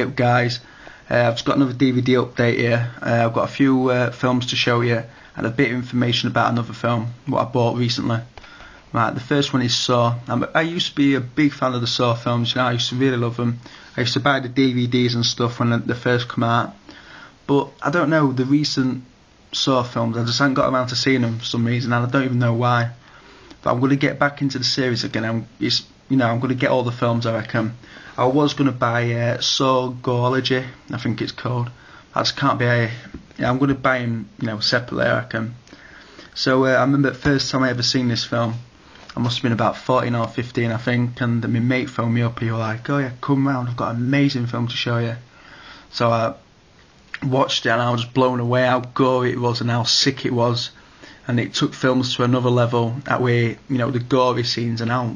up, guys? I've just got another DVD update here. I've got a few films to show you and a bit of information about another film what I bought recently. Right, the first one is Saw. I used to be a big fan of the Saw films. I used to really love them. I used to buy the DVDs and stuff when they first come out. But I don't know, the recent Saw films, I just haven't got around to seeing them for some reason, and I don't even know why. But I'm going to get back into the series again. I'm going to get all the films, I reckon. I was going to buy Saw Goreology, I think it's called. I just can't be I'm going to buy them, separately, I reckon. So I remember the first time I ever seen this film, I must have been about 14 or 15, I think, and my mate phoned me up. He was like, "Oh yeah, come round, I've got an amazing film to show you." So I watched it and I was blown away how gory it was and how sick it was. And it took films to another level, that way, the gory scenes and how,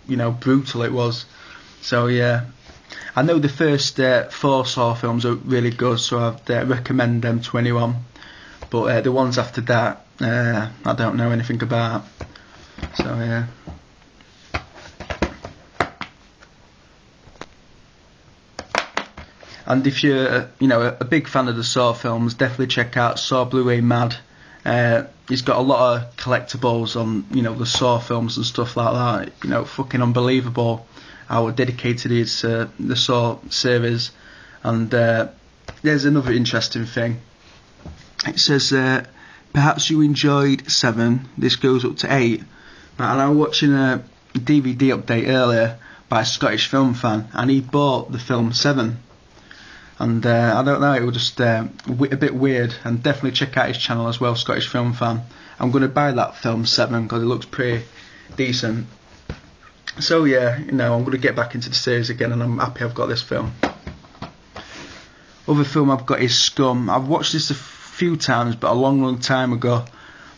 brutal it was. So yeah, I know the first 4 Saw films are really good, so I'd recommend them to anyone. But the ones after that, I don't know anything about. So yeah. And if you're, a big fan of the Saw films, definitely check out Saw Blu-ray Mad. He's got a lot of collectibles on, the Saw films and stuff like that. Fucking unbelievable how dedicated he is to the Saw series. And there's another interesting thing. It says, perhaps you enjoyed 7. This goes up to 8. Right, and I was watching a DVD update earlier by a Scottish film fan, and he bought the film 7. And I don't know, it was just a bit weird. And definitely check out his channel as well, Scottish Film Fan. I'm going to buy that film 7 because it looks pretty decent. So yeah, I'm going to get back into the series again, and I'm happy I've got this film. Other film I've got is Scum. I've watched this a few times, but a long time ago.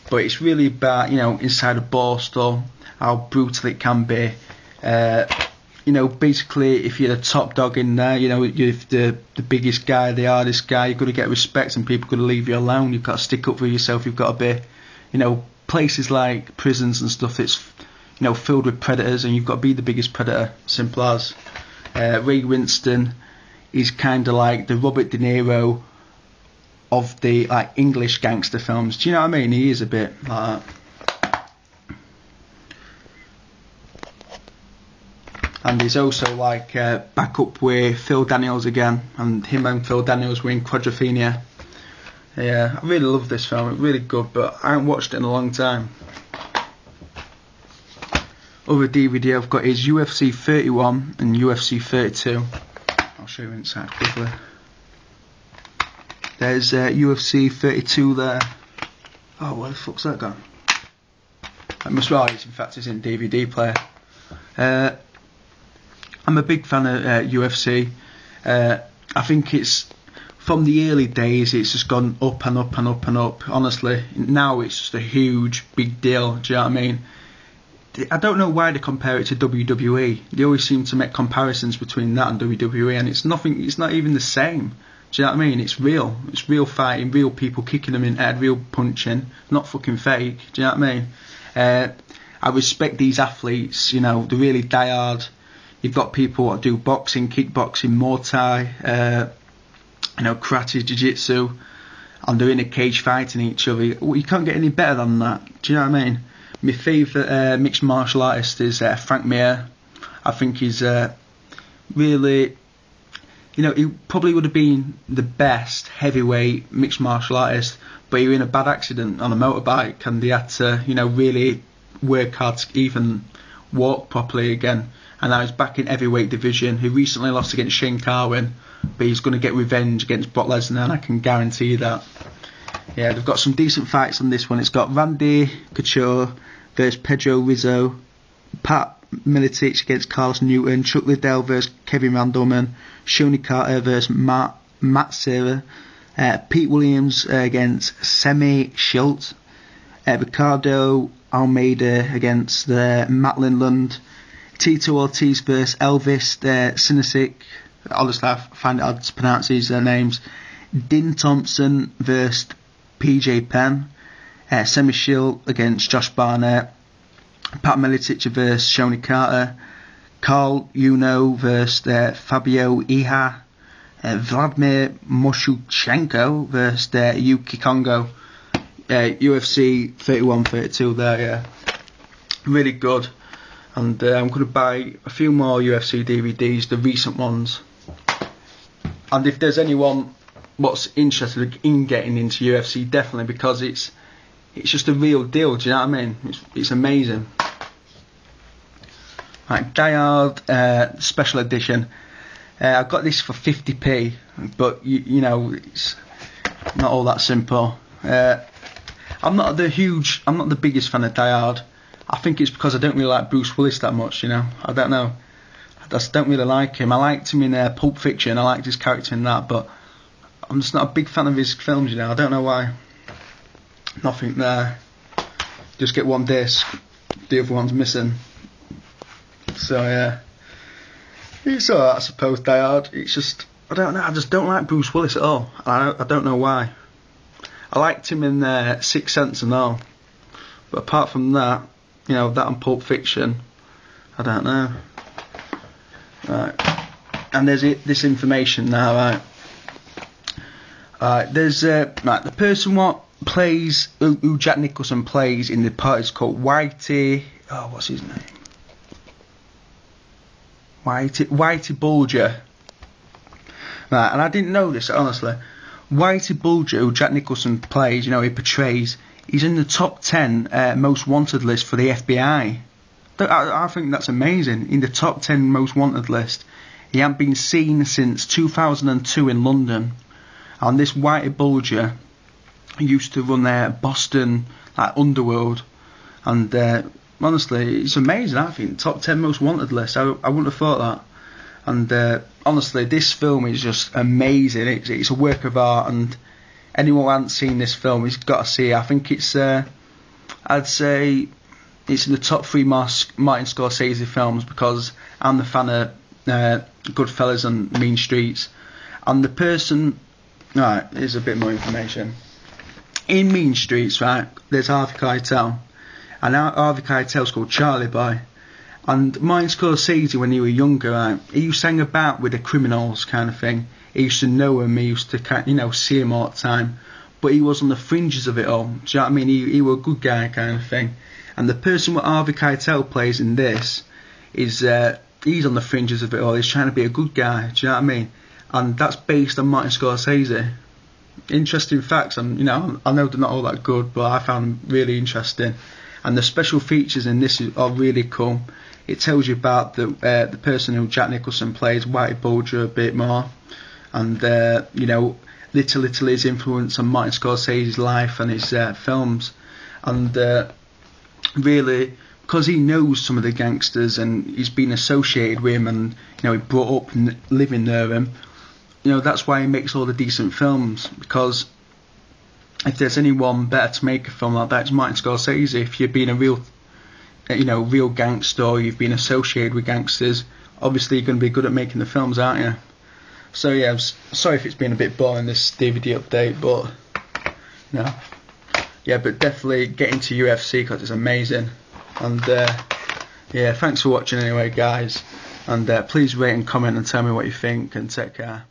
But it's really about, inside a Borstal, how brutal it can be. Basically, if you're the top dog in there, you're the biggest guy, the hardest guy, you've got to get respect and people got to leave you alone. You've got to stick up for yourself. You've got to be, places like prisons and stuff, it's, filled with predators, and you've got to be the biggest predator. Simple as. Ray Winston is kind of like the Robert De Niro of the English gangster films. Do you know what I mean? He is a bit like that. And he's also back up with Phil Daniels again, and him and Phil Daniels were in Quadrophenia. Yeah, I really love this film, it's really good, but I haven't watched it in a long time. Other DVD I've got is UFC 31 and UFC 32. I'll show you inside quickly. There's UFC 32 there. Oh, where the fuck's that gone? I must realize, in fact, it's in DVD player. I'm a big fan of UFC. I think it's, from the early days, it's just gone up and up and up and up. Honestly, now it's just a huge, big deal. Do you know what I mean? I don't know why they compare it to WWE. They always seem to make comparisons between that and WWE, and it's nothing. It's not even the same. Do you know what I mean? It's real. It's real fighting, real people kicking them in the head, real punching. Not fucking fake. Do you know what I mean? I respect these athletes. They're really die hard. You've got people that do boxing, kickboxing, Muay Thai, karate, jiu-jitsu, and they're in a cage fighting each other. You can't get any better than that. Do you know what I mean? My favourite mixed martial artist is Frank Mir. I think he's really, he probably would have been the best heavyweight mixed martial artist, but he was in a bad accident on a motorbike, and he had to, really work hard to even walk properly again. And now he's back in heavyweight division. He recently lost against Shane Carwin, but he's going to get revenge against Brock Lesnar, and I can guarantee you that. Yeah, they've got some decent fights on this one. It's got Randy Couture versus Pedro Rizzo, Pat Miletich against Carlos Newton, Chuck Liddell versus Kevin Randleman, Shoney Carter versus Matt Serra, Pete Williams against Semi Schultz, Ricardo Almeida against Matt Lindland, Tito Ortiz versus Elvis Sinisic. Honestly, I find it hard to pronounce these names. Din Thompson versus PJ Penn. Semi Shield against Josh Barnett. Pat Miletich versus Shoney Carter. Carl Uno versus Fabio Iha. Vladimir Moshchenko versus Yuki Kongo. UFC 31-32 there, yeah. Really good. And I'm going to buy a few more UFC DVDs, the recent ones. And if there's anyone what's interested in getting into UFC, definitely, because it's just a real deal, do you know what I mean? It's amazing. Right, Die Hard Special Edition. I got this for 50p, but you know, it's not all that simple. I'm not the biggest fan of Die Hard. I think it's because I don't really like Bruce Willis that much, you know. I don't know. I just don't really like him. I liked him in Pulp Fiction. I liked his character in that, but I'm just not a big fan of his films, you know. I don't know why. Nothing there. Just get one disc. The other one's missing. So yeah. It's alright, I suppose, Die Hard. It's just, I don't know, I just don't like Bruce Willis at all. I don't know why. I liked him in Sixth Sense and all. But apart from that, you know, that and Pulp Fiction, I don't know. Right. And there's this information now, right. There's right, the person who Jack Nicholson plays in the part is called Whitey. Oh, what's his name? Whitey Bulger. Right, and I didn't know this, honestly. Whitey Bulger, who Jack Nicholson plays, you know, he portrays, he's in the top 10 most wanted list for the FBI. I think that's amazing. In the top 10 most wanted list. He hadn't been seen since 2002 in London. And this Whitey Bulger used to run their Boston underworld. And honestly, it's amazing, I think. Top 10 most wanted list. I wouldn't have thought that. And honestly, this film is just amazing. It's a work of art, and anyone who hasn't seen this film has got to see it. I think it's, I'd say, it's in the top 3 Martin Scorsese films, because I'm the fan of Goodfellas and Mean Streets. And the person, right, here's a bit more information. In Mean Streets, right, there's Harvey Keitel. And Harvey Keitel's called Charlie Boy. And Martin Scorsese, when he was younger, right, he used to hang about with the criminals kind of thing. He used to know him, he used to, you know, see him all the time. But he was on the fringes of it all. Do you know what I mean? He was a good guy kind of thing. And the person what Harvey Keitel plays in this is, he's on the fringes of it all. He's trying to be a good guy. Do you know what I mean? And that's based on Martin Scorsese. Interesting facts. And, you know, I know they're not all that good, but I found them really interesting. And the special features in this are really cool. It tells you about the person who Jack Nicholson plays, Whitey Bulger, a bit more. And, you know, little his influence on Martin Scorsese's life and his films. And really, because he knows some of the gangsters and he's been associated with him, and, you know, he brought up and living near him, you know, that's why he makes all the decent films. Because if there's anyone better to make a film like that, it's Martin Scorsese. If you've been a real gangster, or you've been associated with gangsters, obviously you're going to be good at making the films, aren't you? So yeah, I'm sorry if it's been a bit boring, this DVD update, but you know, yeah, but definitely get into UFC because it's amazing. And yeah, thanks for watching anyway, guys. And please rate and comment and tell me what you think, and take care.